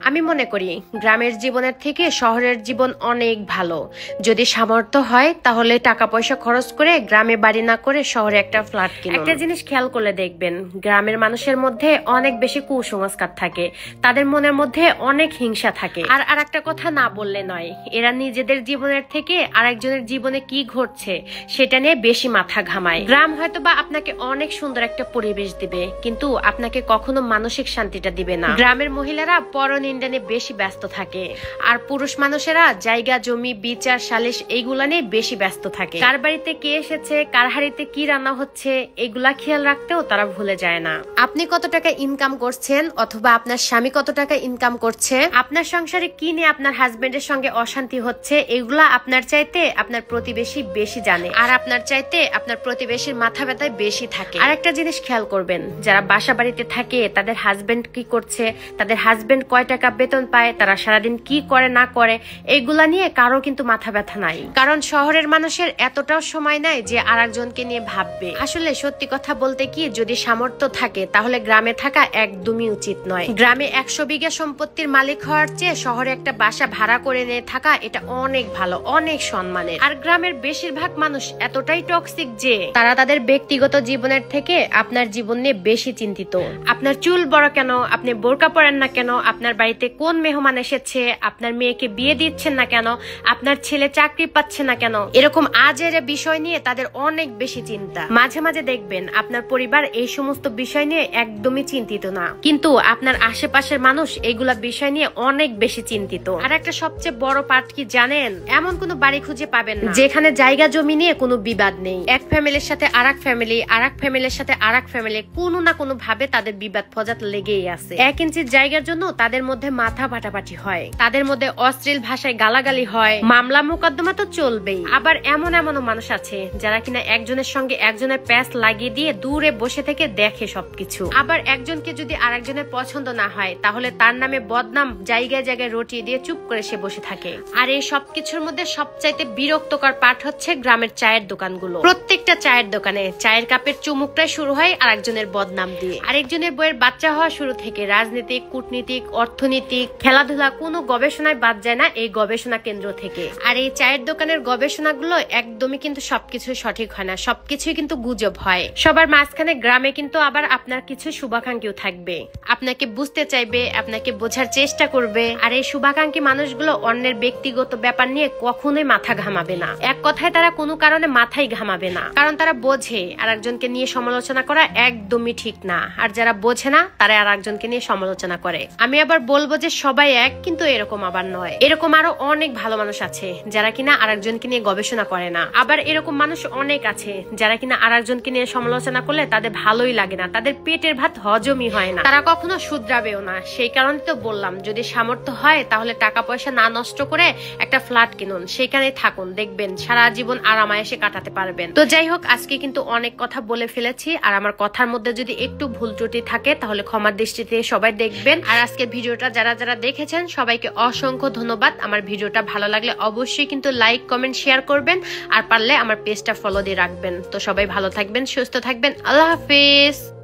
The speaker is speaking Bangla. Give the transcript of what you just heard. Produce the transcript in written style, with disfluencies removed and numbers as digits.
আমি মনে করি গ্রামের জীবনের থেকে শহরের জীবন অনেক ভালো। যদি সামর্থ্য হয় তাহলে টাকা পয়সা খরচ করে গ্রামে বাড়ি না করে শহরে একটা ফ্ল্যাট কিনুন। একটা জিনিস খেয়াল করলে দেখবেন, গ্রামের মানুষের মধ্যে অনেক বেশি কুসংস্কার থাকে, তাদের মনের মধ্যে অনেক হিংসা থাকে। আর একটা কথা না বললে নয়, এরা নিজেদের জীবনের থেকে আরেকজনের জীবনে কি ঘটছে সেটা নিয়ে বেশি মাথা ঘামায়। গ্রাম হয়তো বা আপনাকে অনেক সুন্দর একটা পরিবেশ দিবে, কিন্তু আপনাকে কখনো মানসিক শান্তিটা দিবে না। গ্রামের মহিলারা পরনিন্দা নিয়ে বেশি ব্যস্ত থাকে, আর পুরুষ মানুষেরা জায়গা জমি বিচার সালিশ এইগুলা নিয়ে বেশি ব্যস্ত থাকে। কার বাড়িতে কে এসেছে, কার হাড়িতে কি রান্না হচ্ছে, এগুলা খেয়াল রাখতেও তারা ভুলে যায় না। আপনি কত টাকা ইনকাম করছেন অথবা আপনার স্বামী কত টাকা ইনকাম করছে, আপনার সংসারে কি নিয়ে আপনার হাজবেন্ডের সঙ্গে অশান্তি হচ্ছে, এগুলা আপনার চাইতে আপনার প্রতিবেশী বেশি জানে, আর আপনার চাইতে আপনার প্রতিবেশীর মাথা ব্যথায় বেশি থাকে। আর একটা জিনিস খেয়াল করবেন, যারা বাসা বাড়িতে থাকে তাদের হাজবেন্ড কি করছে, তাদের হাজবেন্ড কয় টাকা বেতন পায়, তারা সারাদিন কি করে না করে, এগুলা নিয়ে কারো কিন্তু মাথা ব্যথা নাই। কারণ শহরের মানুষের এতটাও সময় নাই যে আরেকজনকে নিয়ে ভাববে। আসলে সত্যি কথা বলতে কি, যদি সামর্থ্য থাকে তাহলে গ্রামে থাকা একদমই উচিত নয়। গ্রামে 100 বিঘা সম্পত্তির মালিক হওয়ার চেয়ে শহরে একটা বাসা ভাড়া করে নিয়ে থাকা এটা অনেক ভালো, অনেক সম্মানের। আর গ্রামের বেশিরভাগ মানুষ এতটাই টক্সিক যে তারা তাদের ব্যক্তিগত জীবনের থেকে আপনার জীবন নিয়ে বেশি চিন্তিত। আপনার চুল বড় কেন, আপনি বোরকা পরেন না কেন, আপনার বাড়িতে কোন মেহমান এসেছে, আপনার মেয়েকে বিয়ে দিচ্ছেন না কেন, আপনার ছেলে চাকরি পাচ্ছে না কেন, এরকম আজের বিষয় নিয়ে তাদের অনেক বেশি চিন্তা। মাঝে মাঝে দেখবেন আপনার পরিবার এই সমস্ত বিষয় নিয়ে একদমই চিন্তিত না, কিন্তু আপনার আশেপাশের মানুষ এইগুলা বিষয় নিয়ে অনেক বেশি চিন্তিত। আর একটা সবচেয়ে বড় পার্ট কি জানেন, এমন কোনো বাড়ি খুঁজে পাবেন না যেখানে জায়গা জমি নিয়ে কোনো বিবাদ নেই। এক ফ্যামিলির সাথে আরেক ফ্যামিলি, আরেক ফ্যামিলির সাথে আরেক ফ্যামিলি কোনো না কোনো ভাবে তাদের বিবাদ ফজাত লেগেই আছে। 1 ইঞ্চি জায়গার জন্য তাদের মধ্যে মাথা ফাটাফাটি হয়, তাদের মধ্যে অশ্লীল ভাষায় গালাগালি হয়, মামলা মোকদ্দমা তো চলবেই। আবার এমনও মানুষ আছে যারা কিনা একজনের সঙ্গে একজনের প্যাচ লাগিয়ে দিয়ে দূরে বসে থেকে দেখে সবকিছু। আবার একজনকে যদি আরেকজনের পছন্দ না হয় তাহলে তার নামে বদনাম জায়গায় জায়গায় রটিয়ে দিয়ে চুপ করে সে বসে থাকে। আর এই সবকিছুর মধ্যে সবচাইতে বিরক্তকর পার্ট হচ্ছে গ্রামের চায়ের দোকানগুলো। প্রত্যেকটা চায়ের দোকানে চায়ের কাপের চুমুকটাই শুরু হয় আরেকজনের বদনাম দিয়ে। আরেকজনের বইয়ের বাচ্চা হওয়া শুরু থেকে রাজনীতিক, কূটনীতিক, অর্থনীতিক, খেলাধুলা কোনো গবেষণায় বাদ যায় না এই গবেষণা কেন্দ্র থেকে। আর এই চায়ের দোকানের গবেষণাগুলো একদমই কিন্তু সবকিছু সঠিক হয় না, সবকিছুই কিন্তু গুজব হয়। সবার মাঝখানে গ্রামে কিন্তু আবার আপনার কিছু শুভাকাঙ্ক্ষীও থাকবে, আপনাকে বুঝতে চাইবে, আপনাকে বোঝার চেষ্টা করবে। আর এই শুভাকাঙ্ক্ষী মানুষগুলো অন্যের ব্যক্তিগত ব্যাপার নিয়ে কখনোই মাথা ঘামাবে না। এক কথায় তারা কোনো কারণে মাথায় ঘামাবে না, কারণ তারা বোঝে আর একজনকে নিয়ে সমালোচনা করা একদমই ঠিক না। আর যারা বোঝে না তারা আর একজনকে নিয়ে সমালোচনা করে। আমি আবার বলবো যে সবাই এক, কিন্তু এরকম আবার নয়। এরকম আরো অনেক ভালো মানুষ আছে যারা কিনা আর একজনকে নিয়ে গবেষণা করে না। আবার এরকম মানুষ অনেক আছে যারা কিনা আর একজনকে নিয়ে সমালোচনা করলে তাদের ভালোই লাগে না, তাদের পেটের ভাত হজমই হয় না, তারা কখনো শুধরাবেও না। সেই কারণে তো বললাম, যদি সামর্থ্য হয় তাহলে টাকা পয়সা না নষ্ট করে একটা ফ্ল্যাট কিনুন, সেখানে থাকুন, দেখবেন সারা জীবন আরামায়েশে কাটাতে পারবেন। তো যাই হোক, আজকে কিন্তু অনেক কথা বলে ফেলেছি, আর আমার কথার মধ্যে যদি একটু ভুল ত্রুটি থাকে তাহলে ক্ষমার দৃষ্টিতে সবাই দেখবেন। আর আজকের ভিডিওটা যারা দেখেছেন সবাইকে অসংখ্য ধন্যবাদ। আমার ভিডিওটা ভালো লাগলে অবশ্যই কিন্তু লাইক, কমেন্ট, শেয়ার করবেন, আর পারলে আমার পেজটা ফলো দিয়ে রাখবেন। তো সবাই ভালো থাকবেন, সুস্থ থাকবেন, আল্লাহ হাফেজ।